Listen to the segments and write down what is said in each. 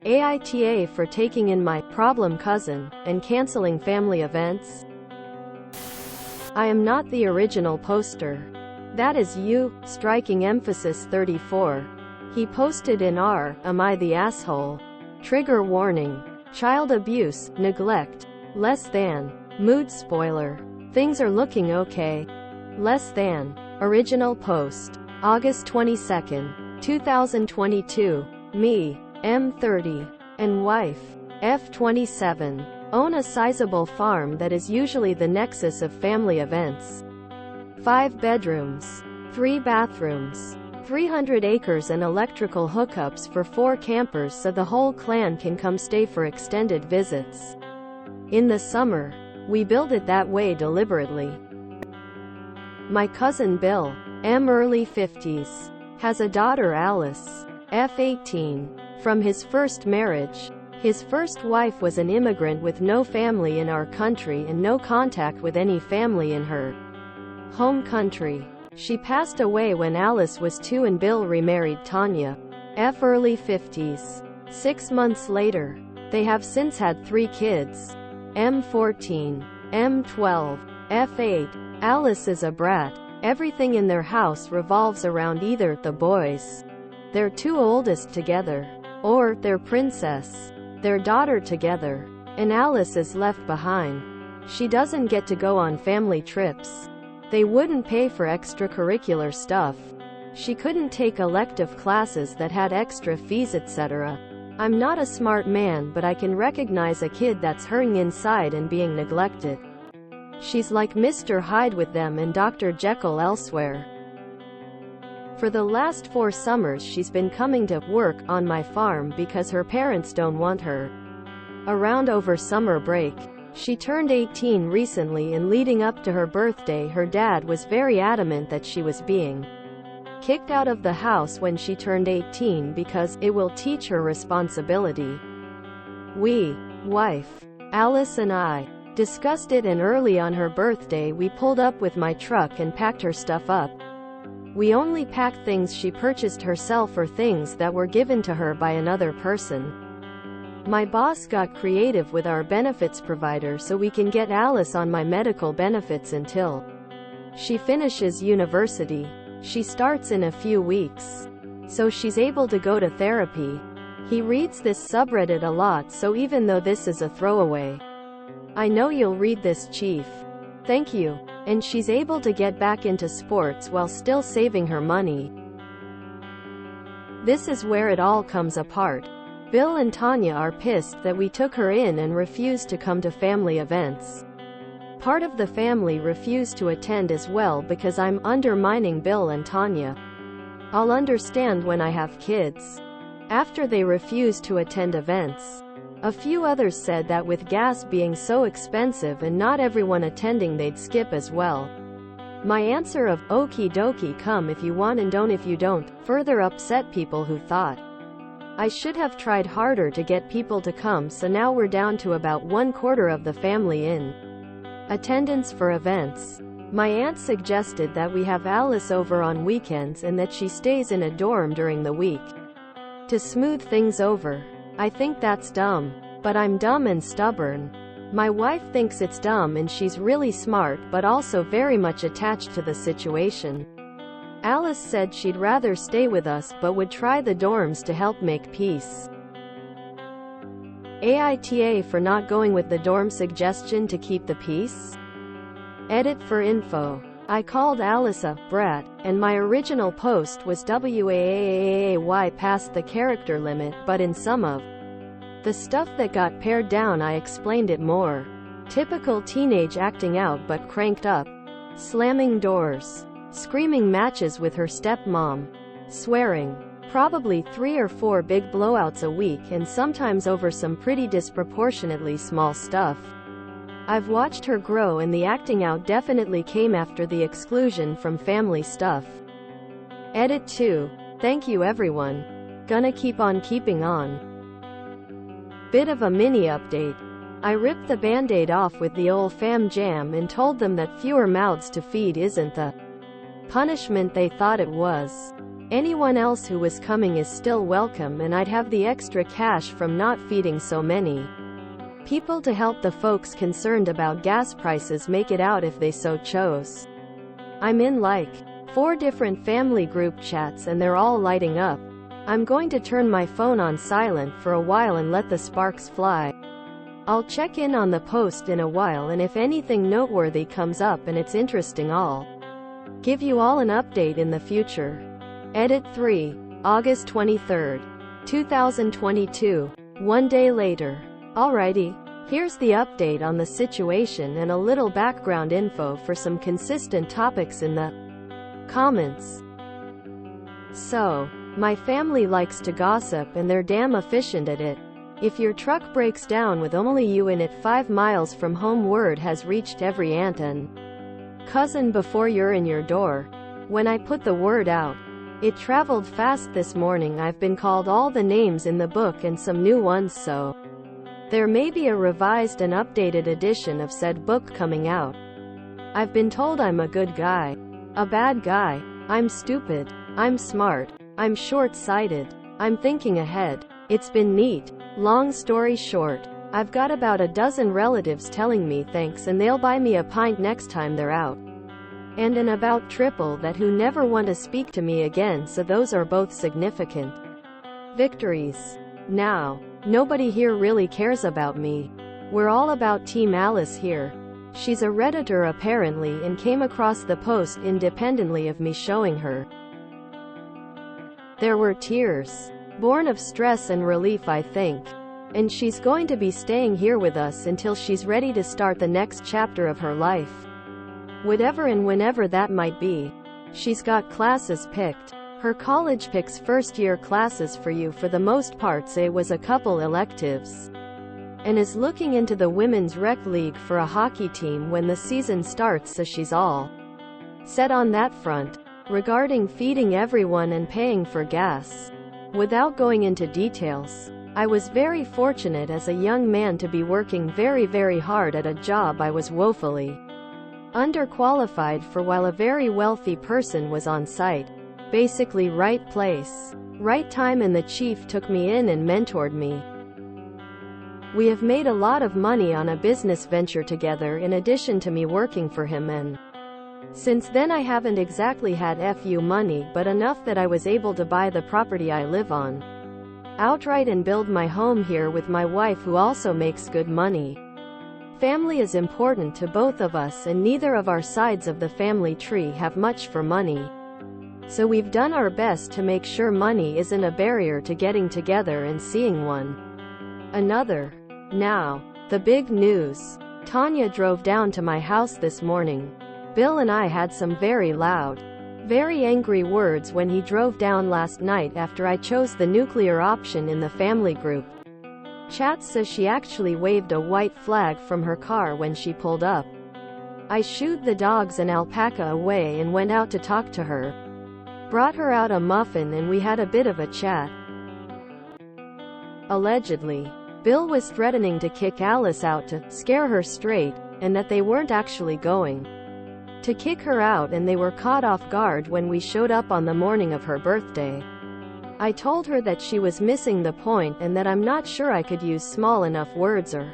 AITA for taking in my problem cousin and canceling family events. I am not the original poster. That is you, striking emphasis 34. He posted in r, am I the asshole? Trigger warning. Child abuse, neglect. Less than. Mood spoiler. Things are looking okay. Less than. Original post. August 22, 2022. Me, M30. And wife, F27. Own a sizable farm that is usually the nexus of family events. 5 bedrooms. 3 bathrooms. 300 acres and electrical hookups for 4 campers so the whole clan can come stay for extended visits. In the summer, we build it that way deliberately. My cousin Bill, M early 50s, has a daughter Alice, F18, from his first marriage. His first wife was an immigrant with no family in our country and no contact with any family in her home country. She passed away when Alice was 2 and Bill remarried Tanya, F early 50s. 6 months later, they have since had 3 kids. M14, M12, F8. Alice is a brat. Everything in their house revolves around either the boys, their 2 oldest together, or their princess, their daughter together, and Alice is left behind. She doesn't get to go on family trips. They wouldn't pay for extracurricular stuff. She couldn't take elective classes that had extra fees, etc. I'm not a smart man, but I can recognize a kid that's hurting inside and being neglected. She's like Mr. Hyde with them and Dr. Jekyll elsewhere. For the last 4 summers she's been coming to work on my farm because her parents don't want her around over summer break. She turned 18 recently, and leading up to her birthday her dad was very adamant that she was being kicked out of the house when she turned 18 because it will teach her responsibility. We, wife, Alice and I, discussed it, and early on her birthday we pulled up with my truck and packed her stuff up. We only packed things she purchased herself or things that were given to her by another person. My boss got creative with our benefits provider so we can get Alice on my medical benefits until she finishes university. She starts in a few weeks, so she's able to go to therapy. He reads this subreddit a lot, so even though this is a throwaway, I know you'll read this, Chief. Thank you. And she's able to get back into sports while still saving her money. This is where it all comes apart. Bill and Tanya are pissed that we took her in and refused to come to family events. Part of the family refused to attend as well because I'm undermining Bill and Tanya. I'll understand when I have kids. After they refused to attend events, a few others said that with gas being so expensive and not everyone attending, they'd skip as well. My answer of, okie dokie, come if you want and don't if you don't, further upset people who thought I should have tried harder to get people to come, so now we're down to about 1/4 of the family in attendance for events. My aunt suggested that we have Alice over on weekends and that she stays in a dorm during the week to smooth things over. I think that's dumb. But I'm dumb and stubborn. My wife thinks it's dumb, and she's really smart but also very much attached to the situation. Alice said she'd rather stay with us but would try the dorms to help make peace. AITA for not going with the dorm suggestion to keep the peace? Edit for info. I called Alice a brat, and my original post was WAAAAY past the character limit, but in some of the stuff that got pared down I explained it more. Typical teenage acting out but cranked up. Slamming doors. Screaming matches with her stepmom. Swearing. Probably 3 or 4 big blowouts a week, and sometimes over some pretty disproportionately small stuff. I've watched her grow, and the acting out definitely came after the exclusion from family stuff. Edit 2. Thank you everyone. Gonna keep on keeping on. Bit of a mini update. I ripped the band-aid off with the old fam jam and told them that fewer mouths to feed isn't the punishment they thought it was. Anyone else who was coming is still welcome, and I'd have the extra cash from not feeding so many people to help the folks concerned about gas prices make it out if they so chose. I'm in like 4 different family group chats and they're all lighting up. I'm going to turn my phone on silent for a while and let the sparks fly. I'll check in on the post in a while, and if anything noteworthy comes up and it's interesting, I'll give you all an update in the future. Edit 3. August 23, 2022. One day later. Alrighty. Here's the update on the situation and a little background info for some consistent topics in the comments. So, my family likes to gossip and they're damn efficient at it. If your truck breaks down with only you in it 5 miles from home, word has reached every aunt and cousin before you're in your door. When I put the word out, it traveled fast this morning. I've been called all the names in the book and some new ones, so there may be a revised and updated edition of said book coming out. I've been told I'm a good guy, a bad guy, I'm stupid, I'm smart, I'm short-sighted, I'm thinking ahead. It's been neat. Long story short, I've got about a dozen relatives telling me thanks and they'll buy me a pint next time they're out. And an about triple that who never want to speak to me again, so those are both significant victories. Now, nobody here really cares about me. We're all about Team Alice here. She's a Redditor apparently and came across the post independently of me showing her. There were tears. Born of stress and relief, I think. And she's going to be staying here with us until she's ready to start the next chapter of her life. Whatever and whenever that might be. She's got classes picked. Her college picks first-year classes for you for the most part, say was a couple electives. And is looking into the women's rec league for a hockey team when the season starts, so she's all set on that front. Regarding feeding everyone and paying for gas, without going into details, I was very fortunate as a young man to be working very, very hard at a job I was woefully underqualified for, while a very wealthy person was on site. Basically right place, right time, and the chief took me in and mentored me. We have made a lot of money on a business venture together in addition to me working for him, and since then I haven't exactly had FU money, but enough that I was able to buy the property I live on outright and build my home here with my wife, who also makes good money. Family is important to both of us, and neither of our sides of the family tree have much for money. So we've done our best to make sure money isn't a barrier to getting together and seeing one another. Now, the big news. Tanya drove down to my house this morning. Bill and I had some very loud, very angry words when he drove down last night after I chose the nuclear option in the family group chat, so she actually waved a white flag from her car when she pulled up. I shooed the dogs and alpaca away and went out to talk to her. Brought her out a muffin and we had a bit of a chat. Allegedly, Bill was threatening to kick Alice out to scare her straight, and that they weren't actually going to kick her out, and they were caught off guard when we showed up on the morning of her birthday. I told her that she was missing the point and that I'm not sure I could use small enough words or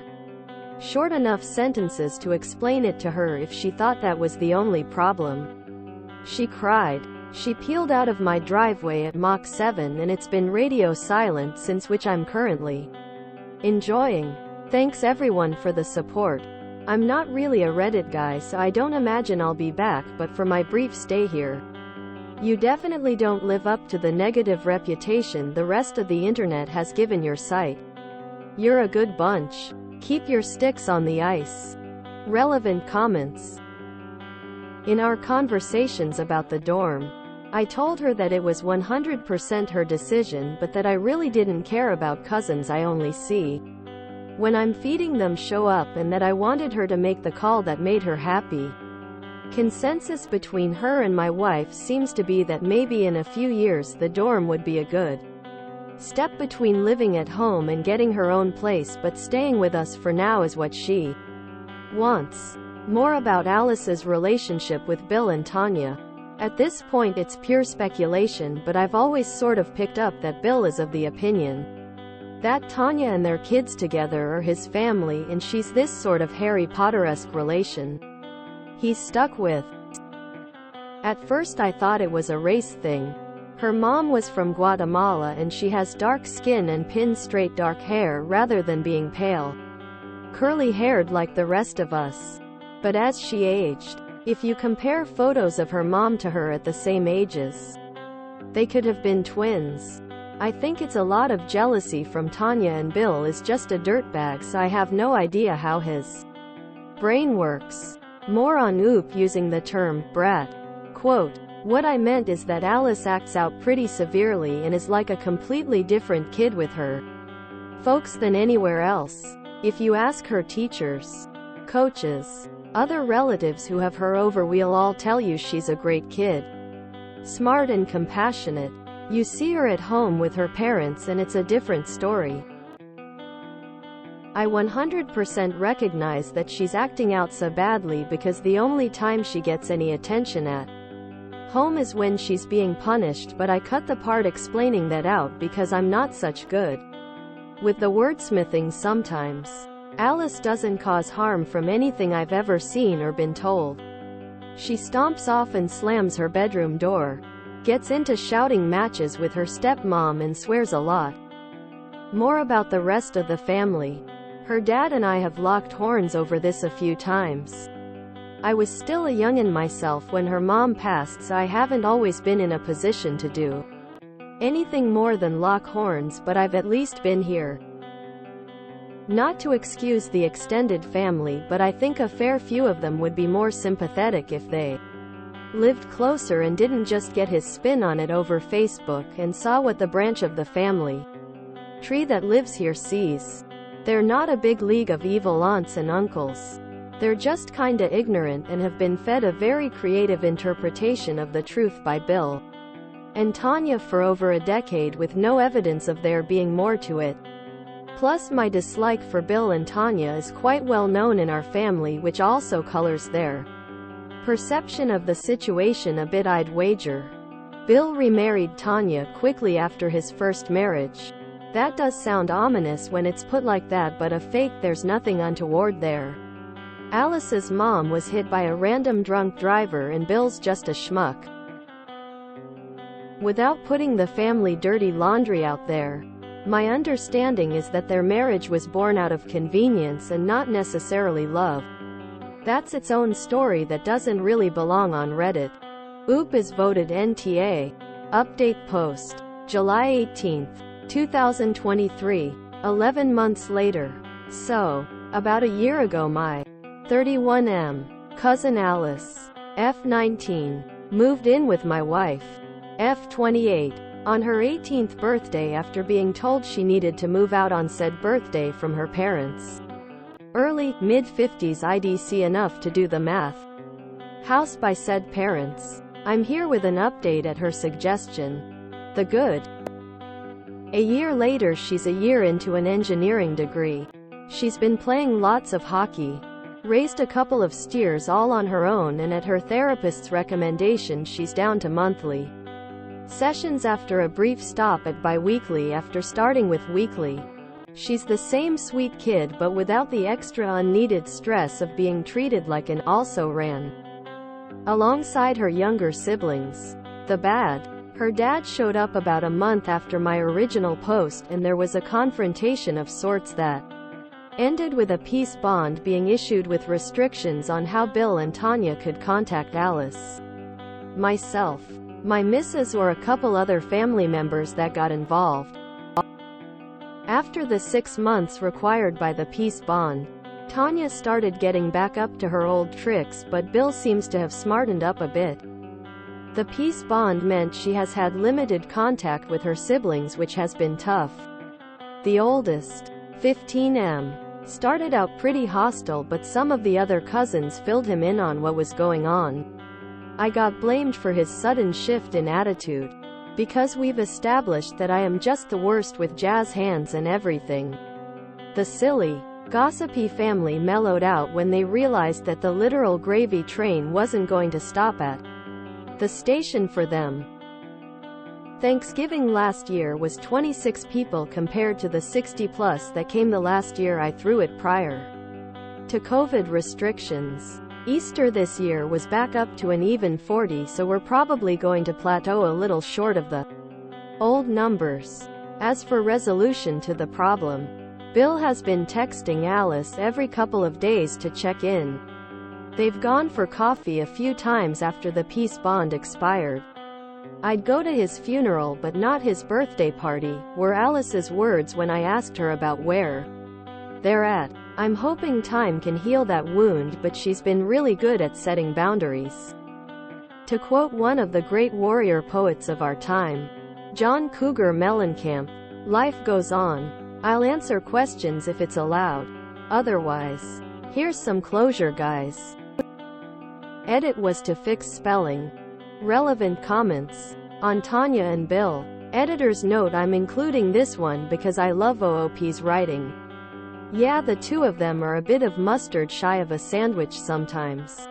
short enough sentences to explain it to her if she thought that was the only problem. She cried. She peeled out of my driveway at Mach 7 and it's been radio silent since, which I'm currently enjoying. Thanks everyone for the support. I'm not really a Reddit guy, so I don't imagine I'll be back, but for my brief stay here, you definitely don't live up to the negative reputation the rest of the internet has given your site. You're a good bunch. Keep your sticks on the ice. Relevant comments. In our conversations about the dorm, I told her that it was 100% her decision, but that I really didn't care about cousins I only see when I'm feeding them show up, and that I wanted her to make the call that made her happy. Consensus between her and my wife seems to be that maybe in a few years the dorm would be a good step between living at home and getting her own place, but staying with us for now is what she wants. More about Alice's relationship with Bill and Tanya. At this point it's pure speculation, but I've always sort of picked up that Bill is of the opinion that Tanya and their kids together are his family, and she's this sort of Harry Potter-esque relation he's stuck with. At first I thought it was a race thing. Her mom was from Guatemala and she has dark skin and pin-straight dark hair rather than being pale, curly-haired like the rest of us. But as she aged, if you compare photos of her mom to her at the same ages, they could have been twins. I think it's a lot of jealousy from Tanya, and Bill is just a dirtbag, so I have no idea how his brain works. More on Oop using the term brat. Quote, "What I meant is that Alice acts out pretty severely and is like a completely different kid with her folks than anywhere else. If you ask her teachers, coaches, other relatives who have her over, we'll all tell you she's a great kid. Smart and compassionate. You see her at home with her parents and it's a different story. I 100% recognize that she's acting out so badly because the only time she gets any attention at home is when she's being punished, but I cut the part explaining that out because I'm not such good with the wordsmithing sometimes. Alice doesn't cause harm from anything I've ever seen or been told. She stomps off and slams her bedroom door, gets into shouting matches with her stepmom and swears a lot. More about the rest of the family. Her dad and I have locked horns over this a few times. I was still a youngin' myself when her mom passed, so I haven't always been in a position to do anything more than lock horns, but I've at least been here. Not to excuse the extended family, but I think a fair few of them would be more sympathetic if they lived closer and didn't just get his spin on it over Facebook and saw what the branch of the family tree that lives here sees. They're not a big league of evil aunts and uncles. They're just kinda ignorant and have been fed a very creative interpretation of the truth by Bill and Tanya for over a decade with no evidence of there being more to it. Plus, my dislike for Bill and Tanya is quite well known in our family, which also colors their perception of the situation a bit, I'd wager. Bill remarried Tanya quickly after his first marriage. That does sound ominous when it's put like that, but a fake, there's nothing untoward there. Alice's mom was hit by a random drunk driver and Bill's just a schmuck. Without putting the family dirty laundry out there, my understanding is that their marriage was born out of convenience and not necessarily love. That's its own story that doesn't really belong on Reddit. Oop is voted NTA. Update post. July 18, 2023. 11 months later. So, about a year ago, my 31M cousin Alice, F19, moved in with my wife, F28, on her 18th birthday after being told she needed to move out on said birthday from her parents' early, mid-50s IDC, enough to do the math, house by said parents. I'm here with an update at her suggestion. The good. A year later, she's a year into an engineering degree. She's been playing lots of hockey, raised a couple of steers all on her own, and at her therapist's recommendation she's down to monthly sessions after a brief stop at bi-weekly after starting with weekly. She's the same sweet kid but without the extra unneeded stress of being treated like an also-ran alongside her younger siblings. The bad. Her dad showed up about a month after my original post and there was a confrontation of sorts that ended with a peace bond being issued with restrictions on how Bill and Tanya could contact Alice, myself, my missus, or a couple other family members that got involved. After the 6 months required by the peace bond, Tanya started getting back up to her old tricks, but Bill seems to have smartened up a bit. The peace bond meant she has had limited contact with her siblings, which has been tough. The oldest, 15M, started out pretty hostile, but some of the other cousins filled him in on what was going on. I got blamed for his sudden shift in attitude, because we've established that I am just the worst with jazz hands and everything. The silly, gossipy family mellowed out when they realized that the literal gravy train wasn't going to stop at the station for them. Thanksgiving last year was 26 people compared to the 60 plus that came the last year I threw it prior to COVID restrictions. Easter this year was back up to an even 40, so we're probably going to plateau a little short of the old numbers. As for resolution to the problem, Bill has been texting Alice every couple of days to check in. They've gone for coffee a few times after the peace bond expired. I'd go to his funeral but not his birthday party, were Alice's words when I asked her about where they're at. I'm hoping time can heal that wound, but she's been really good at setting boundaries. To quote one of the great warrior poets of our time, John Cougar Mellencamp, life goes on. I'll answer questions if it's allowed. Otherwise, here's some closure, guys. Edit was to fix spelling. Relevant comments on Tanya and Bill. Editor's note: I'm including this one because I love OOP's writing. Yeah, the two of them are a bit of mustard shy of a sandwich sometimes.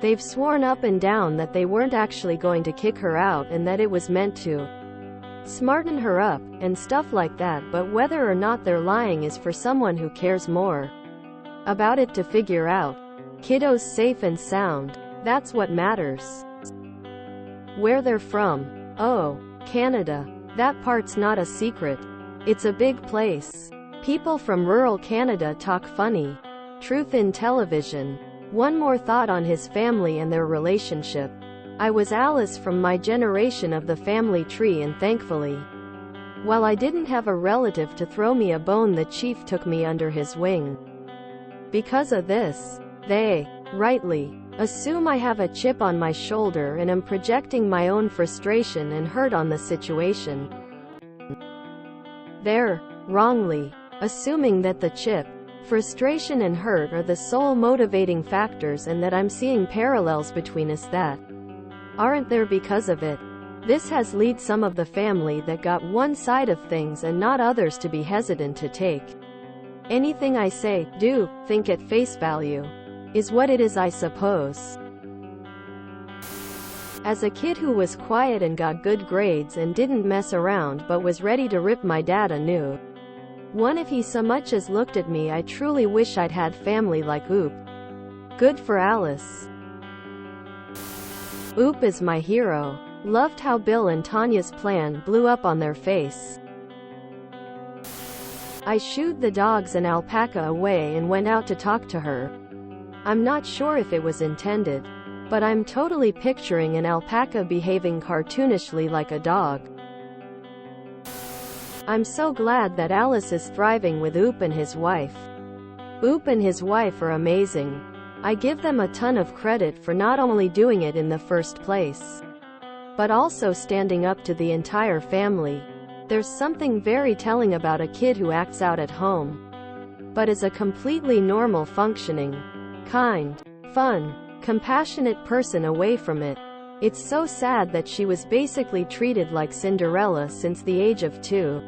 They've sworn up and down that they weren't actually going to kick her out and that it was meant to smarten her up, and stuff like that, but whether or not they're lying is for someone who cares more about it to figure out. Kiddos safe and sound. That's what matters. Where they're from. Oh, Canada. That part's not a secret. It's a big place. People from rural Canada talk funny. Truth in television. One more thought on his family and their relationship. I was Alice from my generation of the family tree, and thankfully, while I didn't have a relative to throw me a bone, the chief took me under his wing. Because of this, they, rightly, assume I have a chip on my shoulder and am projecting my own frustration and hurt on the situation. They're, wrongly, assuming that the chip, frustration and hurt are the sole motivating factors, and that I'm seeing parallels between us that aren't there because of it. This has led some of the family that got one side of things and not others to be hesitant to take anything I say, do, think at face value. Is what it is, I suppose. As a kid who was quiet and got good grades and didn't mess around but was ready to rip my dad a new one if he so much as looked at me, I truly wish I'd had family like Oop. Good for Alice. Oop is my hero. Loved how Bill and Tanya's plan blew up on their face. I shooed the dogs and alpaca away and went out to talk to her. I'm not sure if it was intended, but I'm totally picturing an alpaca behaving cartoonishly like a dog. I'm so glad that Alice is thriving with Oop and his wife. Oop and his wife are amazing. I give them a ton of credit for not only doing it in the first place, but also standing up to the entire family. There's something very telling about a kid who acts out at home, but is a completely normal, functioning, kind, fun, compassionate person away from it. It's so sad that she was basically treated like Cinderella since the age of 2.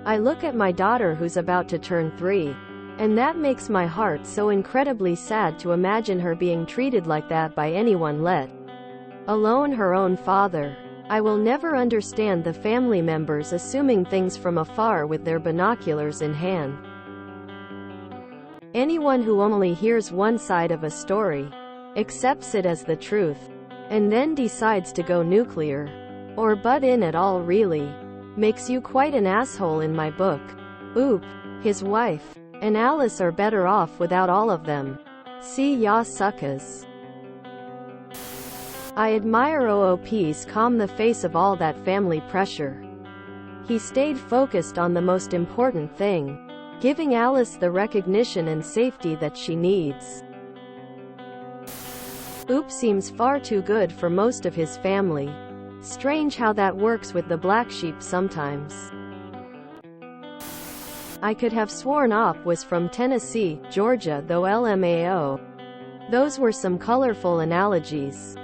I look at my daughter who's about to turn 3, and that makes my heart so incredibly sad to imagine her being treated like that by anyone, let alone her own father. I will never understand the family members assuming things from afar with their binoculars in hand. Anyone who only hears one side of a story, accepts it as the truth, and then decides to go nuclear, or butt in at all, really makes you quite an asshole in my book. Oop, his wife, and Alice are better off without all of them. See ya suckers. I admire OOP's calm the face of all that family pressure. He stayed focused on the most important thing, giving Alice the recognition and safety that she needs. Oop seems far too good for most of his family. Strange how that works with the black sheep sometimes. I could have sworn Op was from Tennessee, Georgia, though LMAO. Those were some colorful analogies.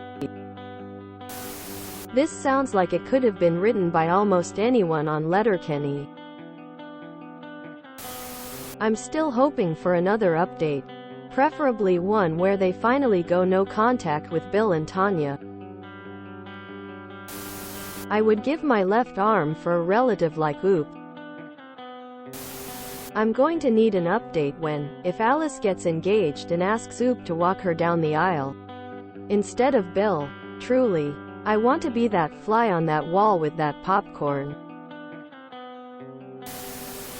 This sounds like it could have been written by almost anyone on Letterkenny. I'm still hoping for another update, preferably one where they finally go no contact with Bill and Tanya. I would give my left arm for a relative like Oop. I'm going to need an update when, if Alice gets engaged and asks Oop to walk her down the aisle instead of Bill. Truly, I want to be that fly on that wall with that popcorn.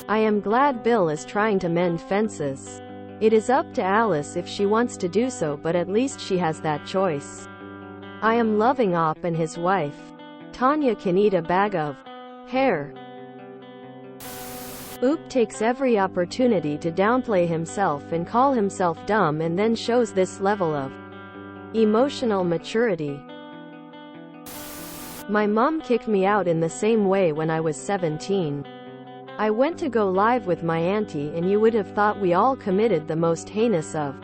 I am glad Bill is trying to mend fences. It is up to Alice if she wants to do so, but at least she has that choice. I am loving Op and his wife. Tanya can eat a bag of hair. Oop takes every opportunity to downplay himself and call himself dumb, and then shows this level of emotional maturity. My mom kicked me out in the same way when I was 17. I went to go live with my auntie, and you would have thought we all committed the most heinous of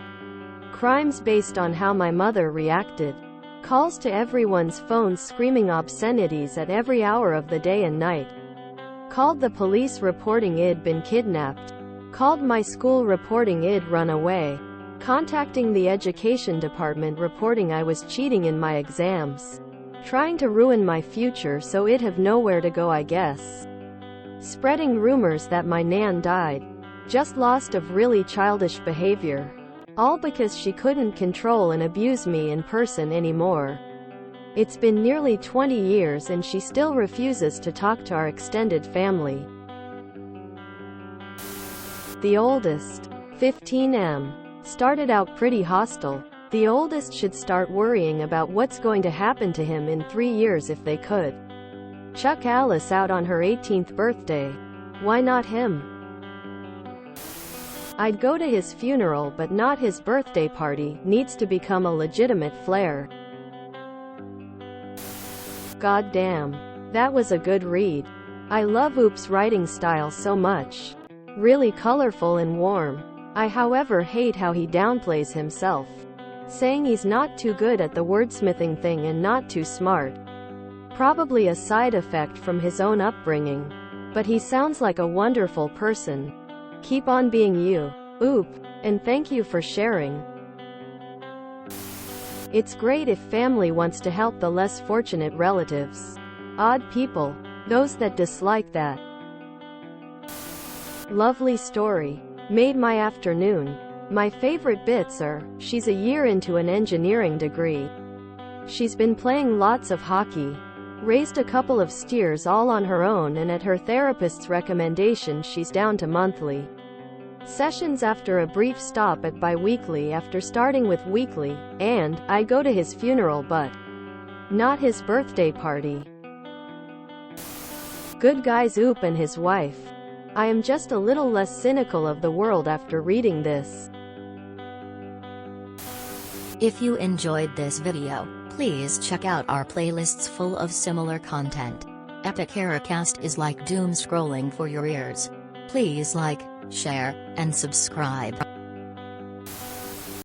crimes based on how my mother reacted. Calls to everyone's phones screaming obscenities at every hour of the day and night. Called the police reporting I'd been kidnapped. Called my school reporting I'd run away. Contacting the education department reporting I was cheating in my exams. Trying to ruin my future so I'd have nowhere to go, I guess. Spreading rumors that my nan died. Just lost of really childish behavior. All because she couldn't control and abuse me in person anymore. It's been nearly 20 years and she still refuses to talk to our extended family. The oldest, 15M, started out pretty hostile. The oldest should start worrying about what's going to happen to him in 3 years if they could. Chuck Alice out on her 18th birthday. Why not him? I'd go to his funeral but not his birthday party. Needs to become a legitimate flair. God damn. That was a good read. I love Oop's writing style so much. Really colorful and warm. I however hate how he downplays himself. Saying he's not too good at the wordsmithing thing and not too smart. Probably a side effect from his own upbringing. But he sounds like a wonderful person. Keep on being you, Oop, and thank you for sharing. It's great if family wants to help the less fortunate relatives. Odd people, those that dislike that. Lovely story. Made my afternoon. My favorite bits are, she's a year into an engineering degree. She's been playing lots of hockey. Raised a couple of steers all on her own, and at her therapist's recommendation she's down to monthly sessions after a brief stop at bi-weekly after starting with weekly, and I go to his funeral but not his birthday party. Good guys Oop and his wife. I am just a little less cynical of the world after reading this. If you enjoyed this video, please check out our playlists full of similar content. AITA is like doom scrolling for your ears. Please like, share, and subscribe.